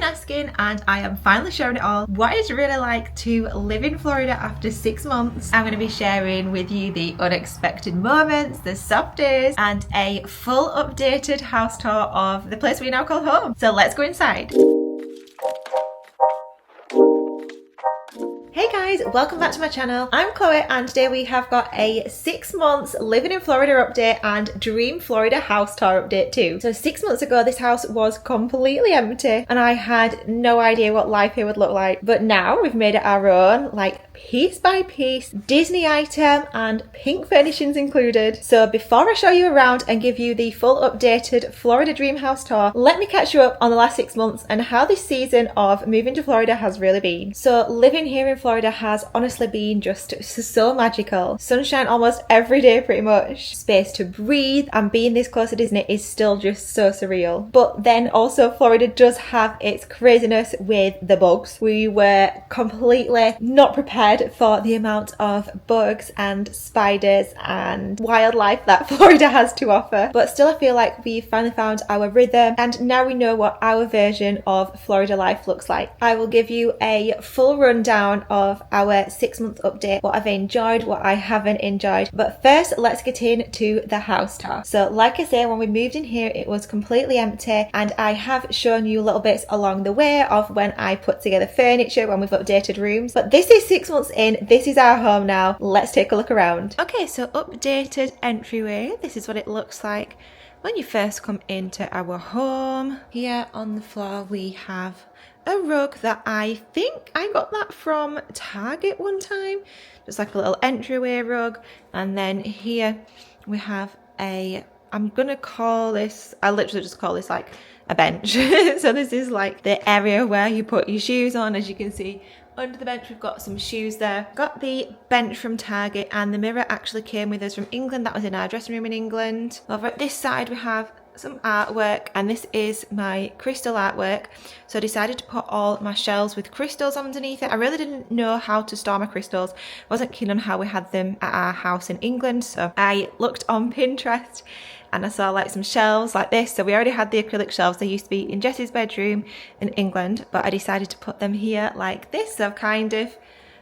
been asking and I am finally sharing it all. What it's really like to live in Florida after 6 months. I'm going to be sharing with you the unexpected moments, the soft days, and a full updated house tour of the place we now call home. So let's go inside. Hey guys, welcome back to my channel. I'm Chloe and today we have got a 6 months living in Florida update and dream Florida house tour update too. So 6 months ago this house was completely empty and I had no idea what life here would look like. But now we've made it our own, like piece by piece, Disney item and pink furnishings included. So before I show you around and give you the full updated Florida dream house tour, let me catch you up on the last 6 months and how this season of moving to Florida has really been. So living here in Florida has honestly been just so magical. Sunshine almost every day pretty much. Space to breathe, and being this close to Disney is still just so surreal. But then also Florida does have its craziness with the bugs. We were completely not prepared for the amount of bugs and spiders and wildlife that Florida has to offer. But still I feel like we finally found our rhythm and now we know what our version of Florida life looks like. I will give you a full rundown of our 6 month update, what I've enjoyed, what I haven't enjoyed. But first, let's get into the house tour. So like I say, when we moved in here, it was completely empty and I have shown you little bits along the way of when I put together furniture, when we've updated rooms. But this is 6 months in, this is our home now. Let's take a look around. Okay, so updated entryway. This is what it looks like when you first come into our home. Here on the floor we have a rug that I think I got that from Target one time, just like a little entryway rug. And then here we have a, I'm gonna call this, I literally just call this like a bench. So this is like the area where you put your shoes on. As you can see under the bench we've got some shoes there. Got the bench from Target and the mirror actually came with us from England. That was in our dressing room in England. Over at this side we have some artwork, and this is my crystal artwork. So I decided to put all my shelves with crystals underneath it. I really didn't know how to store my crystals. I wasn't keen on how we had them at our house in England, so I looked on Pinterest and I saw like some shelves like this. So we already had the acrylic shelves. They used to be in Jessie's bedroom in England, but I decided to put them here like this. So I've kind of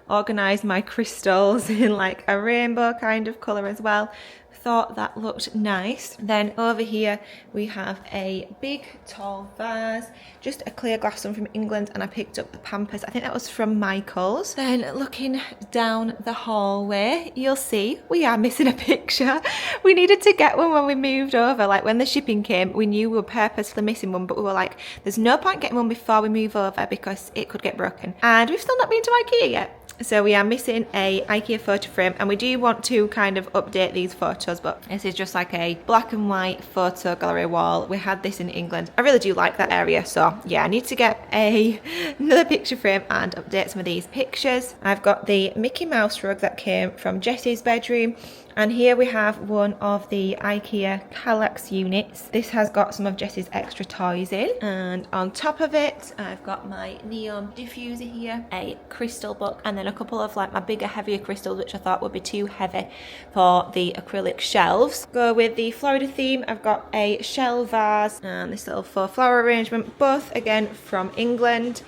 organised my crystals in like a rainbow kind of colour as well. Thought that looked nice. Then over here we have a big tall vase, just a clear glass one from England, and I picked up the Pampers. I think that was from Michael's. Then looking down the hallway, you'll see we are missing a picture. We needed to get one when we moved over. Like when the shipping came, we knew we were purposely missing one, but we were like, there's no point getting one before we move over because it could get broken. And we've still not been to IKEA yet. So we are missing a IKEA photo frame, and we do want to kind of update these photos, but this is just like a black and white photo gallery wall. We had this in England. I really do like that area, so yeah, I need to get another picture frame and update some of these pictures. I've got the Mickey Mouse rug that came from Jessie's bedroom. And here we have one of the IKEA Kallax units. This has got some of Jessie's extra toys in. And on top of it, I've got my neon diffuser here, a crystal book, and then a couple of like my bigger, heavier crystals, which I thought would be too heavy for the acrylic shelves. Go with the Florida theme. I've got a shell vase and this little faux flower arrangement, both again from England,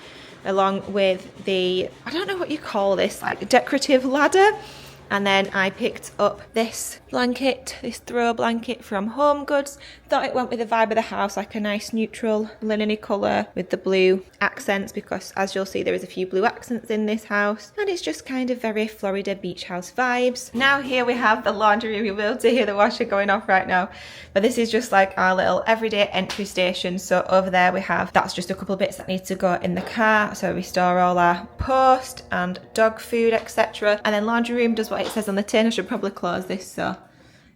along with the, I don't know what you call this, like decorative ladder. And then I picked up this blanket, this throw blanket from Home Goods. Thought it went with the vibe of the house, like a nice neutral linen-y colour with the blue accents, because as you'll see there is a few blue accents in this house. And it's just kind of very Florida beach house vibes. Now here we have the laundry room. You'll be able to hear the washer going off right now. But this is just like our little everyday entry station. So over there we have, that's just a couple of bits that need to go in the car. So we store all our post and dog food, etc. And then laundry room does what it says on the tin. I should probably close this so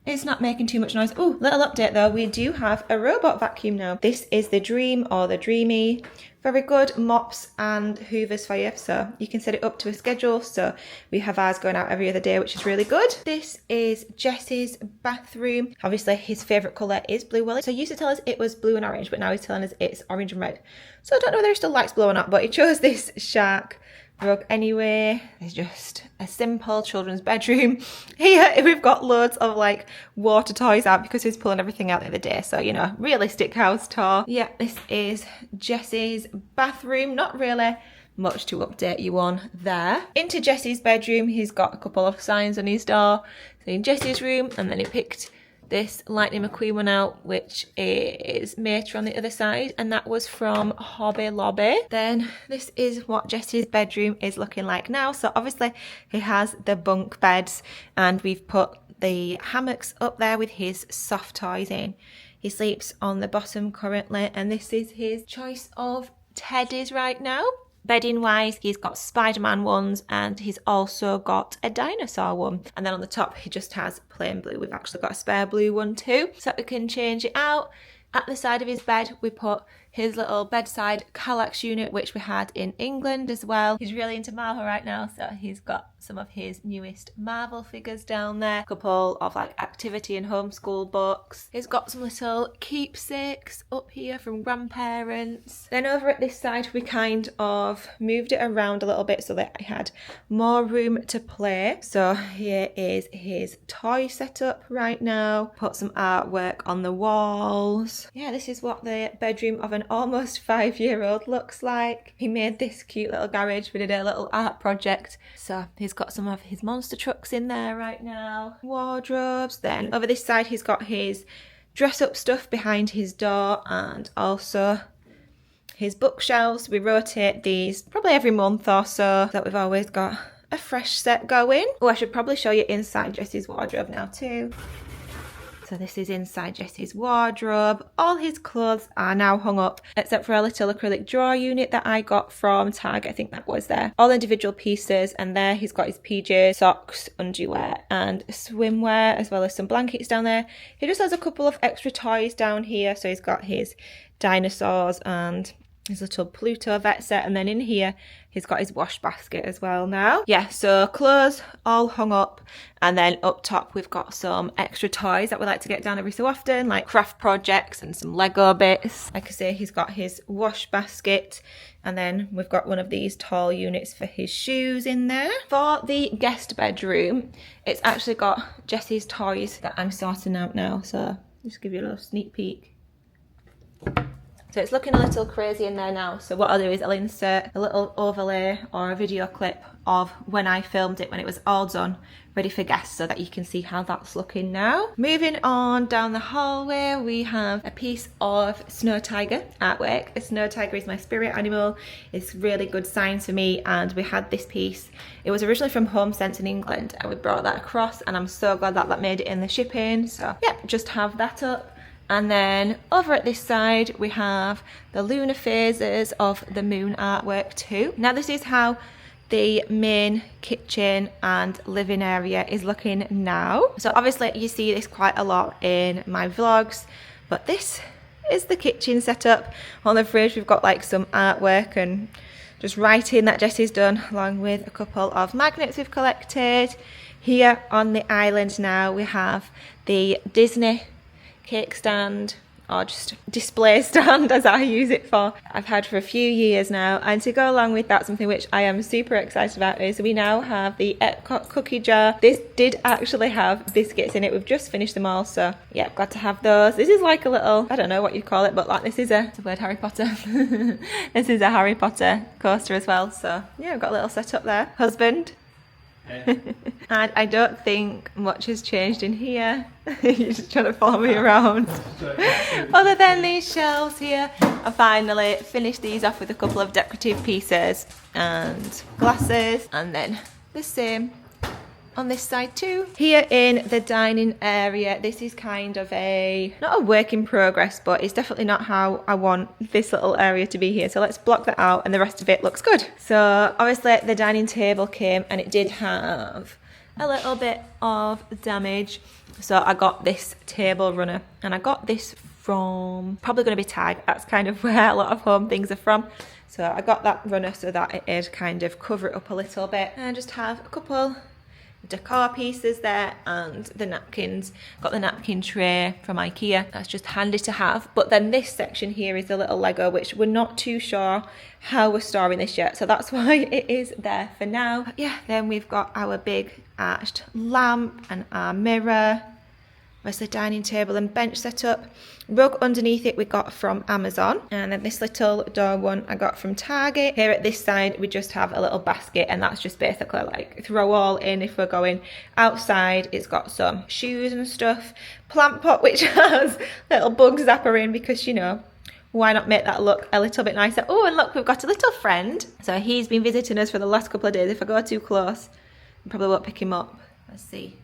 it's not making too much noise. Oh, little update though, we do have a robot vacuum now. This is the Dream or the Dreamy. Very good mops and hoovers for you, so you can set it up to a schedule. So we have ours going out every other day, which is really good. This is Jessie's bathroom. Obviously his favourite colour is blue. Well, so he used to tell us it was blue and orange, but now he's telling us it's orange and red. So I don't know whether he still likes blue or not, but he chose this shark rug anyway. It's just a simple children's bedroom. Here we've got loads of like water toys out because he's pulling everything out the other day. So, you know, realistic house tour. Yeah, this is Jesse's bathroom. Not really much to update you on there. Into Jesse's bedroom, he's got a couple of signs on his door. So in Jesse's room, and then he picked this Lightning McQueen one out, which is Mater on the other side, and that was from Hobby Lobby. Then this is what Jesse's bedroom is looking like now. So obviously he has the bunk beds, and we've put the hammocks up there with his soft toys in. He sleeps on the bottom currently, and this is his choice of teddies right now. Bedding wise, he's got Spider-Man ones, and he's also got a dinosaur one. And then on the top, he just has plain blue. We've actually got a spare blue one too, so we can change it out. At the side of his bed, we put his little bedside Kallax unit, which we had in England as well. He's really into Marvel right now, so he's got some of his newest Marvel figures down there. A couple of like activity and homeschool books. He's got some little keepsakes up here from grandparents. Then over at this side, we kind of moved it around a little bit so that I had more room to play. So here is his toy setup right now. Put some artwork on the walls. Yeah, this is what the bedroom of an almost 5-year-old looks like. He made this cute little garage. We did a little art project. So he's got some of his monster trucks in there right now. Wardrobes. Then over this side, he's got his dress up stuff behind his door, and also his bookshelves. We rotate these probably every month or so that we've always got a fresh set going. Oh, I should probably show you inside Jesse's wardrobe now too. So this is inside Jesse's wardrobe. All his clothes are now hung up, except for a little acrylic drawer unit that I got from Target. I think that was there. All individual pieces, and there he's got his PJs, socks, underwear, and swimwear, as well as some blankets down there. He just has a couple of extra toys down here. So he's got his dinosaurs and his little Pluto vet set, and then in here he's got his wash basket as well now. Yeah, so clothes all hung up, and then up top we've got some extra toys that we like to get down every so often, like craft projects and some Lego bits. Like I say, he's got his wash basket, and then we've got one of these tall units for his shoes in there. For the guest bedroom, it's actually got Jesse's toys that I'm sorting out now, so just give you a little sneak peek. So it's looking a little crazy in there now. So what I'll do is I'll insert a little overlay or a video clip of when I filmed it, when it was all done, ready for guests, so that you can see how that's looking now. Moving on down the hallway, we have a piece of snow tiger artwork. A snow tiger is my spirit animal. It's really good signs for me, and we had this piece. It was originally from Home Sense in England, and we brought that across, and I'm so glad that that made it in the shipping. So yeah, just have that up. And then over at this side, we have the lunar phases of the moon artwork too. Now this is how the main kitchen and living area is looking now. So obviously you see this quite a lot in my vlogs, but this is the kitchen setup. On the fridge, we've got like some artwork and just writing that Jesse's done, along with a couple of magnets we've collected. Here on the island now, we have the Disney cake stand, or just display stand as I use it for. I've had for a few years now, and to go along with that, something which I am super excited about is we now have the Epcot cookie jar. This did actually have biscuits in it. We've just finished them all, so yeah, got to have those. This is like a little, I don't know what you call it, but like this is it's a word, Harry Potter. This is a Harry Potter coaster as well, so yeah, I've got a little setup there. Husband. And I don't think much has changed in here. You're just trying to follow me around. Other than these shelves here, I finally finished these off with a couple of decorative pieces and glasses, and then the same on this side too. Here in the dining area, this is kind of not a work in progress, but it's definitely not how I want this little area to be here. So let's block that out, and the rest of it looks good. So obviously the dining table came, and it did have a little bit of damage. So I got this table runner, and I got this from, probably going to be Tag. That's kind of where a lot of home things are from. So I got that runner so that it'd kind of cover it up a little bit, and just have a couple decor pieces there and the napkins. Got the napkin tray from IKEA. That's just handy to have. But then this section here is a little Lego, which we're not too sure how we're storing this yet. So that's why it is there for now. But yeah, then we've got our big arched lamp and our mirror. There's the dining table and bench setup. Rug underneath it we got from Amazon. And then this little door one I got from Target. Here at this side we just have a little basket, and that's just basically like throw all in if we're going outside. It's got some shoes and stuff. Plant pot which has little bug zapper in because, you know, why not make that look a little bit nicer? Oh, and look, we've got a little friend. So he's been visiting us for the last couple of days. If I go too close, I probably won't pick him up. Let's see.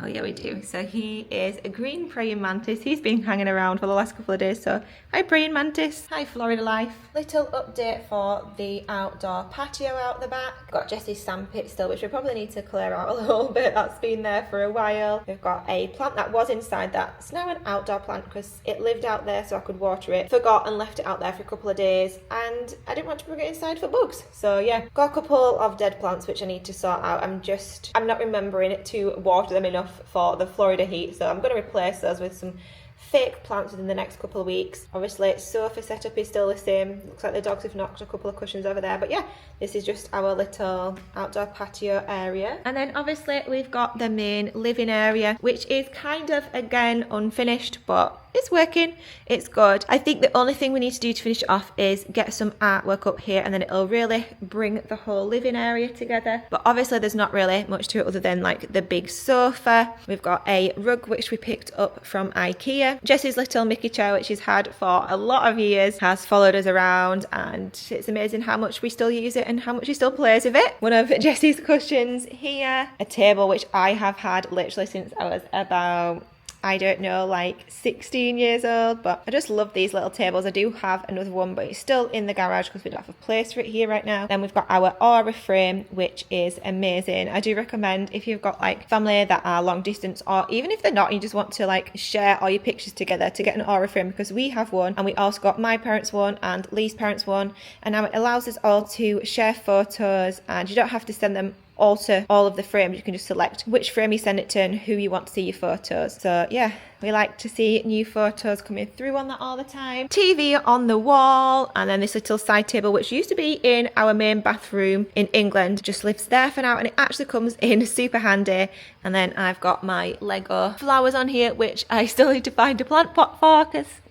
Oh yeah, we do. So he is a green praying mantis. He's been hanging around for the last couple of days. So hi praying mantis. Hi Florida life. Little update for the outdoor patio out the back. Got Jessie's sandpit still, which we probably need to clear out a little bit. That's been there for a while. We've got a plant that was inside that. It's now an outdoor plant because it lived out there so I could water it. Forgot and left it out there for a couple of days, and I didn't want to bring it inside for bugs. So yeah, got a couple of dead plants which I need to sort out. I'm not remembering it to water them enough for the Florida heat, so I'm going to replace those with some fake plants within the next couple of weeks. Obviously sofa setup is still the same. Looks like the dogs have knocked a couple of cushions over there, but yeah, this is just our little outdoor patio area. And then obviously we've got the main living area, which is kind of again unfinished, but it's working, it's good. I think the only thing we need to do to finish it off is get some artwork up here, and then it'll really bring the whole living area together. But obviously there's not really much to it other than like the big sofa. We've got a rug which we picked up from IKEA. Jessie's little Mickey chair, which she's had for a lot of years, has followed us around, and it's amazing how much we still use it and how much she still plays with it. One of Jessie's cushions here. A table which I have had literally since I was about, I don't know, like 16 years old, but I just love these little tables. I do have another one, but it's still in the garage because we don't have a place for it here right now. Then we've got our aura frame, which is amazing. I do recommend if you've got like family that are long distance, or even if they're not, you just want to like share all your pictures together, to get an aura frame, because we have one, and we also got my parents one and Lee's parents one, and now it allows us all to share photos, and you don't have to send them all to all of the frames. You can just select which frame you send it to and who you want to see your photos. So yeah, we like to see new photos coming through on that all the time. TV on the wall, and then this little side table which used to be in our main bathroom in England just lives there for now, and it actually comes in super handy. And then I've got my Lego flowers on here, which I still need to find a plant pot for,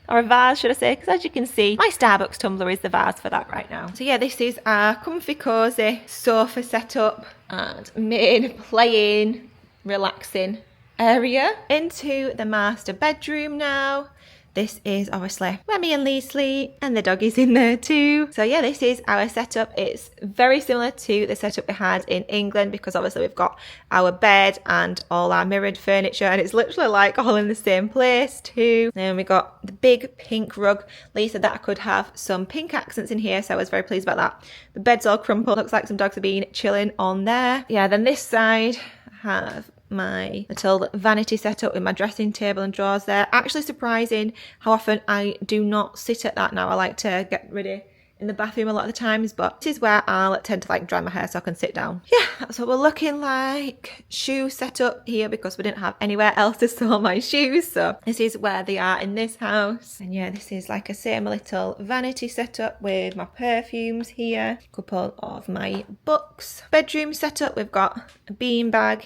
or a vase should I say, because as you can see my Starbucks tumbler is the vase for that right now. So yeah, this is our comfy cozy sofa setup and main playing relaxing area. Into the master bedroom now. This is obviously where me and Lee sleep, and the doggy's in there too. So yeah, this is our setup. It's very similar to the setup we had in England, because obviously we've got our bed and all our mirrored furniture, and it's literally like all in the same place too. Then we got the big pink rug. Lee said that I could have some pink accents in here, so I was very pleased about that. The bed's all crumpled. Looks like some dogs have been chilling on there. Yeah, then this side I have my little vanity setup with my dressing table and drawers there. Actually surprising how often I do not sit at that now. I like to get ready in the bathroom a lot of the times, but this is where I'll tend to like dry my hair so I can sit down. Yeah, that's what we're looking like. Shoe setup here because we didn't have anywhere else to store my shoes, so this is where they are in this house. And yeah, this is like a same little vanity setup with my perfumes here, a couple of my books. Bedroom setup, we've got a beanbag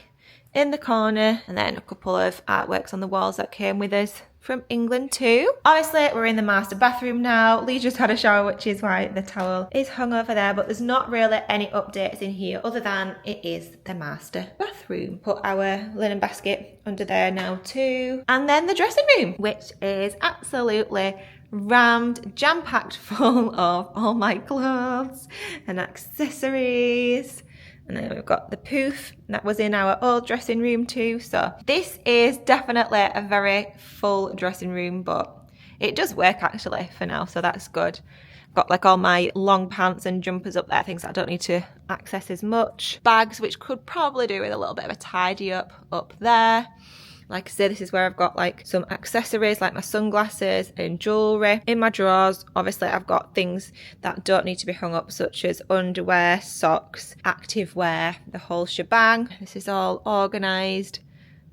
in the corner, and then a couple of artworks on the walls that came with us from England too. Obviously we're in the master bathroom now. Lee just had a shower, which is why the towel is hung over there, but there's not really any updates in here other than it is the master bathroom. Put our linen basket under there now too. And then the dressing room, which is absolutely rammed, jam-packed full of all my clothes and accessories. And then we've got the poof that was in our old dressing room too. So this is definitely a very full dressing room, but it does work actually for now, so that's good. Got like all my long pants and jumpers up there, things that I don't need to access as much. Bags, which could probably do with a little bit of a tidy up there. Like I say, this is where I've got like some accessories like my sunglasses and jewellery. In my drawers, obviously I've got things that don't need to be hung up, such as underwear, socks, activewear, the whole shebang. This is all organised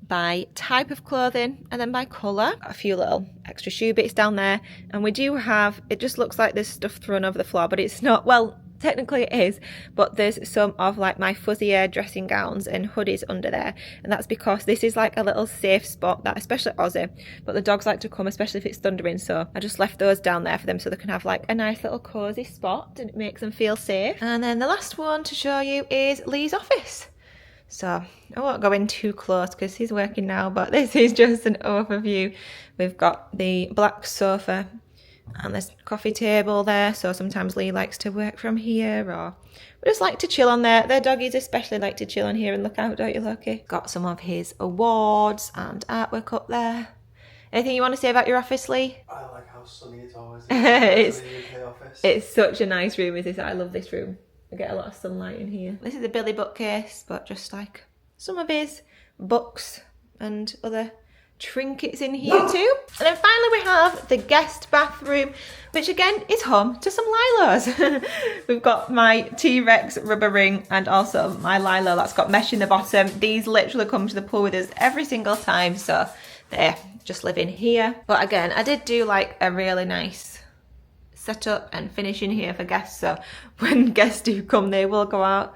by type of clothing and then by colour. Got a few little extra shoe bits down there, and we do have, it just looks like there's stuff thrown over the floor, but it's not. Well, technically it is, but there's some of like my fuzzier dressing gowns and hoodies under there, and that's because this is like a little safe spot that especially Aussie, but the dogs like to come, especially if it's thundering, so I just left those down there for them so they can have like a nice little cosy spot and it makes them feel safe. And then the last one to show you is Lee's office. So I won't go in too close because he's working now, but this is just an overview. We've got the black sofa and this coffee table there, so sometimes Lee likes to work from here, or we just like to chill on there. Their doggies especially like to chill on here and look out, don't you, Loki? Got some of his awards and artwork up there. Anything you want to say about your office, Lee? I like how sunny it's always. It's such a nice room, is this? I love this room. I get a lot of sunlight in here. This is a Billy bookcase, but just like some of his books and other trinkets in here too. And then finally we have the guest bathroom, which again is home to some Lilos. We've got my T-Rex rubber ring and also my Lilo that's got mesh in the bottom. These literally come to the pool with us every single time, so they just live in here. But again, I did do like a really nice set up and finish in here for guests, so when guests do come they will go out.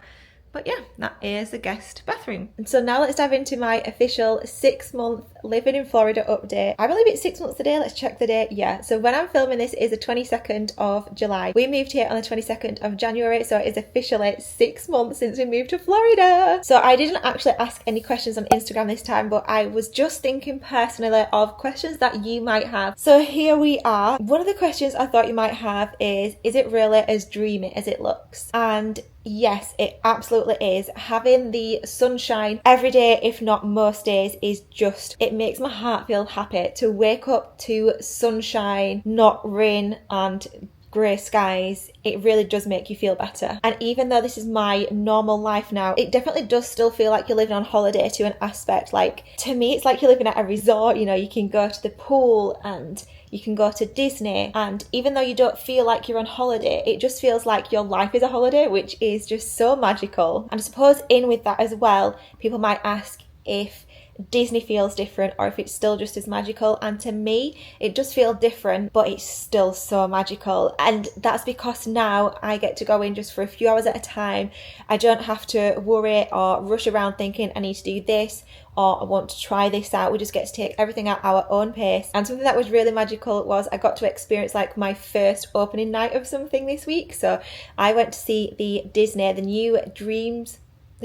But yeah, that is the guest bathroom. And so now let's dive into my official 6-month living in Florida update. I believe it's 6 months today. Let's check the date. Yeah, so when I'm filming this is the 22nd of July. We moved here on the 22nd of January, so it is officially 6 months since we moved to Florida. So I didn't actually ask any questions on Instagram this time, but I was just thinking personally of questions that you might have. So here we are. One of the questions I thought you might have is it really as dreamy as it looks? And yes, it absolutely is. Having the sunshine every day, if not most days, is just, it makes my heart feel happy to wake up to sunshine, not rain and grey skies. It really does make you feel better. And even though this is my normal life now, it definitely does still feel like you're living on holiday to an aspect. Like, to me, it's like you're living at a resort. You know, you can go to the pool and you can go to Disney, and even though you don't feel like you're on holiday, it just feels like your life is a holiday, which is just so magical. And I suppose in with that as well, people might ask if Disney feels different or if it's still just as magical, and to me it does feel different, but it's still so magical. And that's because now I get to go in just for a few hours at a time. I don't have to worry or rush around thinking I need to do this or I want to try this out. We just get to take everything at our own pace. And something that was really magical was I got to experience like my first opening night of something this week. So I went to see the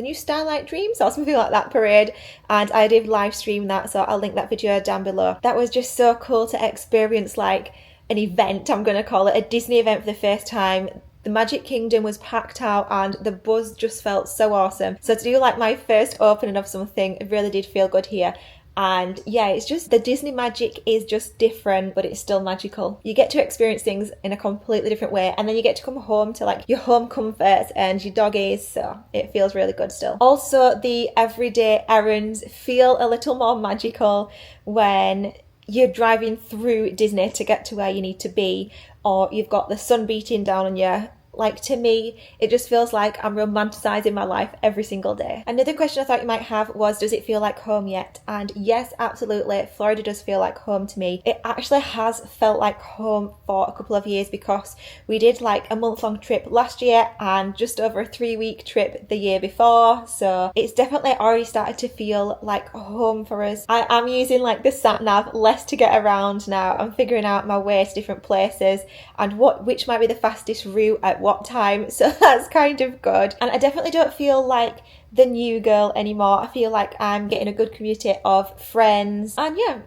new Starlight Dreams or something like that parade, and I did live stream that, so I'll link that video down below. That was just so cool to experience like an event, I'm going to call it, a Disney event for the first time. The Magic Kingdom was packed out and the buzz just felt so awesome. So to do like my first opening of something, it really did feel good here. And yeah, it's just, the Disney magic is just different, but it's still magical. You get to experience things in a completely different way, and then you get to come home to like your home comforts and your doggies, so it feels really good still. Also, the everyday errands feel a little more magical when you're driving through Disney to get to where you need to be, or you've got the sun beating down on you. Like, to me, it just feels like I'm romanticising my life every single day. Another question I thought you might have was, does it feel like home yet? And yes, absolutely, Florida does feel like home to me. It actually has felt like home for a couple of years because we did like a month-long trip last year and just over a 3-week trip the year before. So it's definitely already started to feel like home for us. I am using like the sat-nav less to get around now. I'm figuring out my way to different places and which might be the fastest route at what time, so that's kind of good. And I definitely don't feel like the new girl anymore. I feel like I'm getting a good community of friends, and yeah,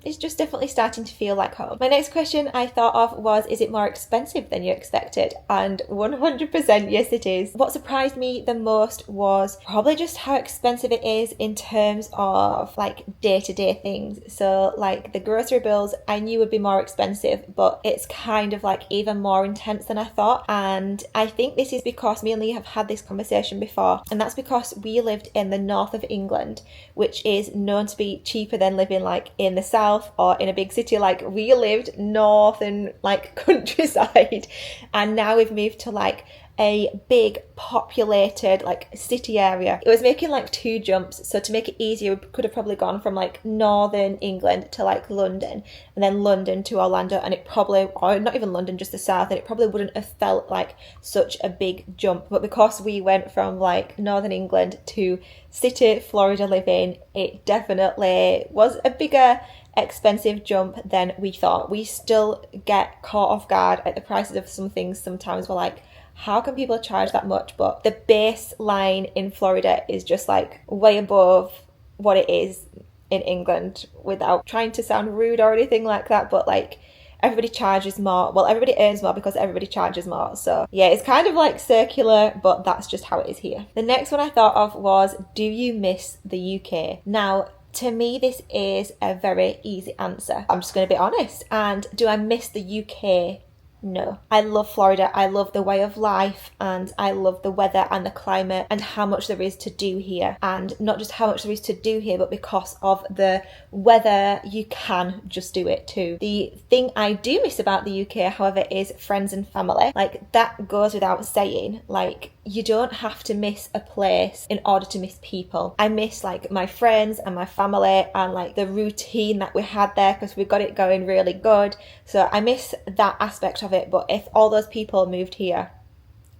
it's just definitely starting to feel like home. My next question I thought of was, is it more expensive than you expected? And 100% yes it is. What surprised me the most was probably just how expensive it is in terms of like day-to-day things. So like the grocery bills I knew would be more expensive, but it's kind of like even more intense than I thought. And I think this is because me and Lee have had this conversation before, and that's because we lived in the north of England, which is known to be cheaper than living like in the south or in a big city. Like we lived north and like countryside, and now we've moved to like a big populated like city area. It was making like 2 jumps, so to make it easier we could have probably gone from like northern England to like London, and then London to Orlando, and it probably, or not even London, just the south, and it probably wouldn't have felt like such a big jump. But because we went from like northern England to city Florida living, it definitely was a bigger expensive jump than we thought. We still get caught off guard at the prices of some things sometimes. We're like, how can people charge that much? But the baseline in Florida is just like way above what it is in England, without trying to sound rude or anything like that. But like everybody charges more. Well, everybody earns more because everybody charges more. So yeah, it's kind of like circular, but that's just how it is here. The next one I thought of was, do you miss the UK? Now, to me, this is a very easy answer. I'm just going to be honest. And do I miss the UK? No. I love Florida. I love the way of life, and I love the weather and the climate and how much there is to do here. And not just how much there is to do here, but because of the weather, you can just do it too. The thing I do miss about the UK, however, is friends and family. Like that goes without saying. Like you don't have to miss a place in order to miss people. I miss like my friends and my family and like the routine that we had there, because we got it going really good. So I miss that aspect of it. But if all those people moved here,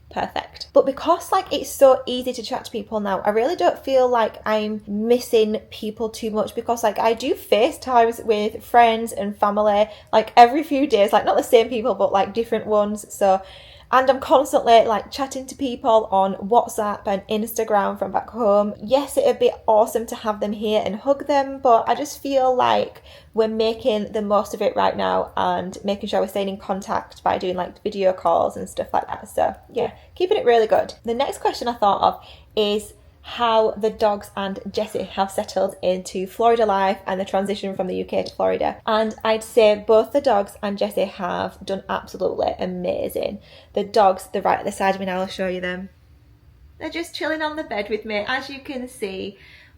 perfect. But because like it's so easy to chat to people now, I really don't feel like I'm missing people too much, because like I do FaceTimes with friends and family like every few days, like not the same people but like different ones. So, and I'm constantly like chatting to people on WhatsApp and Instagram from back home. Yes, it'd be awesome to have them here and hug them, but I just feel like we're making the most of it right now and making sure we're staying in contact by doing like video calls and stuff like that. So yeah, keeping it really good. The next question I thought of is how the dogs and Jessie have settled into Florida life and the transition from the UK to Florida. And I'd say both the dogs and Jessie have done absolutely amazing. The dogs, they're right at the side of me now, I'll show you them. They're just chilling on the bed with me, as you can see,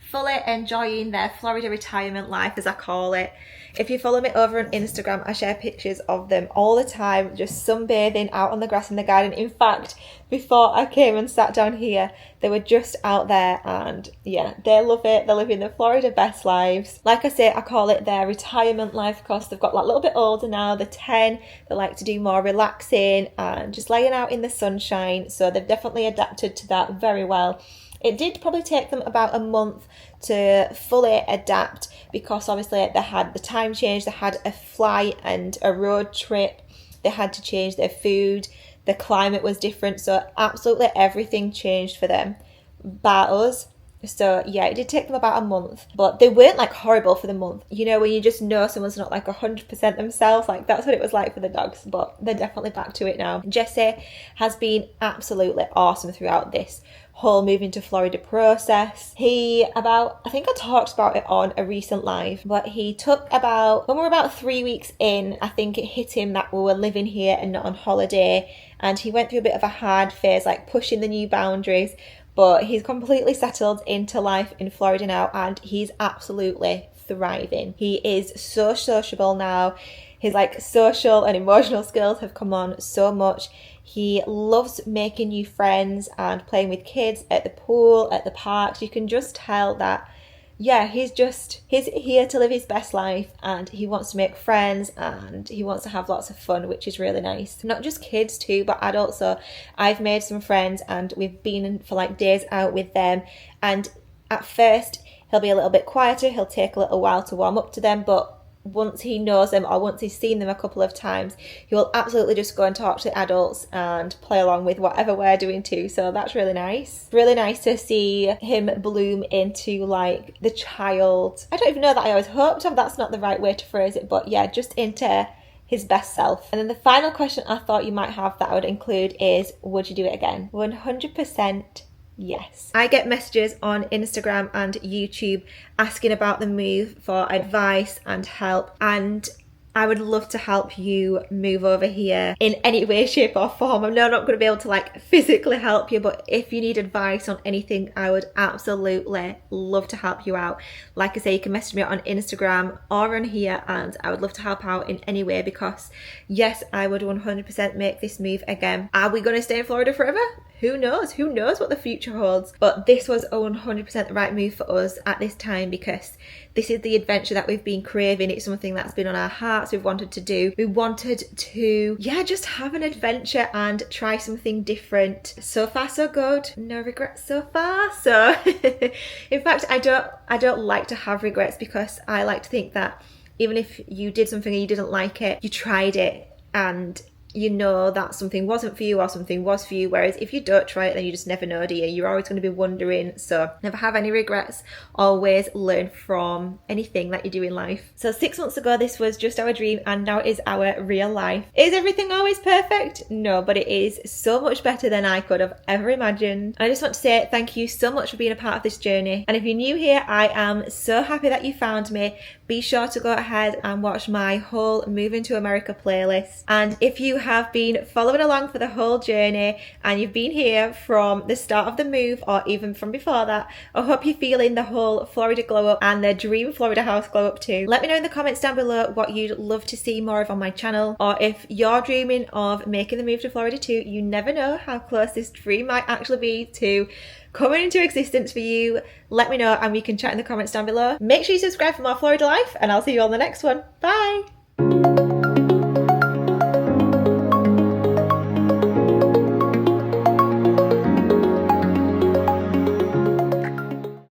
fully enjoying their Florida retirement life, as I call it. If you follow me over on Instagram, I share pictures of them all the time, just sunbathing out on the grass in the garden. In fact, before I came and sat down here, they were just out there, and yeah, they love it. They're living the Florida best lives. Like I say, I call it their retirement life because they've got like a little bit older now. They're 10. They like to do more relaxing and just laying out in the sunshine. So they've definitely adapted to that very well. It did probably take them about a month to fully adapt, because obviously they had the time change, they had a flight and a road trip, they had to change their food, the climate was different, so absolutely everything changed for them, bar us. So yeah, it did take them about a month, but they weren't like horrible for the month. You know, when you just know someone's not like 100% themselves, like that's what it was like for the dogs, but they're definitely back to it now. Jessie has been absolutely awesome throughout this whole moving to Florida process. I think I talked about it on a recent live, but he took when we were about 3 weeks in, I think it hit him that we were living here and not on holiday, and he went through a bit of a hard phase, like pushing the new boundaries. But he's completely settled into life in Florida now, and he's absolutely thriving. He is so sociable now. His like social and emotional skills have come on so much. He loves making new friends and playing with kids at the pool, at the parks. You can just tell that, yeah, he's here to live his best life, and he wants to make friends and he wants to have lots of fun, which is really nice. Not just kids too, but adults. So I've made some friends and we've been for like days out with them, and at first he'll be a little bit quieter, he'll take a little while to warm up to them, but once he knows them or once he's seen them a couple of times, he will absolutely just go and talk to the adults and play along with whatever we're doing too. So that's really nice. Really nice to see him bloom into like the child. I don't even know that I always hoped of. That's not the right way to phrase it, but yeah, just into his best self. And then the final question I thought you might have that I would include is, would you do it again? 100% yes. I get messages on Instagram and YouTube asking about the move for advice and help, and I would love to help you move over here in any way, shape or form. I know I'm not going to be able to like physically help you, but if you need advice on anything, I would absolutely love to help you out. Like I say, you can message me on Instagram or on here, and I would love to help out in any way, because yes, I would 100% make this move again. Are we going to stay in Florida forever? Who knows? Who knows what the future holds? But this was 100% the right move for us at this time, because this is the adventure that we've been craving. It's something that's been on our hearts. We've wanted to do. We wanted to, just have an adventure and try something different. So far, so good. No regrets so far. So, in fact, I don't like to have regrets, because I like to think that even if you did something and you didn't like it, you tried it and you know that something wasn't for you or something was for you. Whereas if you don't try it, then you just never know, do you? You're always going to be wondering. So never have any regrets. Always learn from anything that you do in life. So 6 months ago, this was just our dream, and now it is our real life. Is everything always perfect? No, but it is so much better than I could have ever imagined. And I just want to say thank you so much for being a part of this journey. And if you're new here, I am so happy that you found me. Be sure to go ahead and watch my whole Moving to America playlist. And if you have been following along for the whole journey and you've been here from the start of the move or even from before that, I hope you're feeling the whole Florida glow up and the dream Florida house glow up too. Let me know in the comments down below what you'd love to see more of on my channel, or if you're dreaming of making the move to Florida too. You never know how close this dream might actually be to coming into existence for you. Let me know and we can chat in the comments down below. Make sure you subscribe for more Florida life, and I'll see you on the next one. Bye!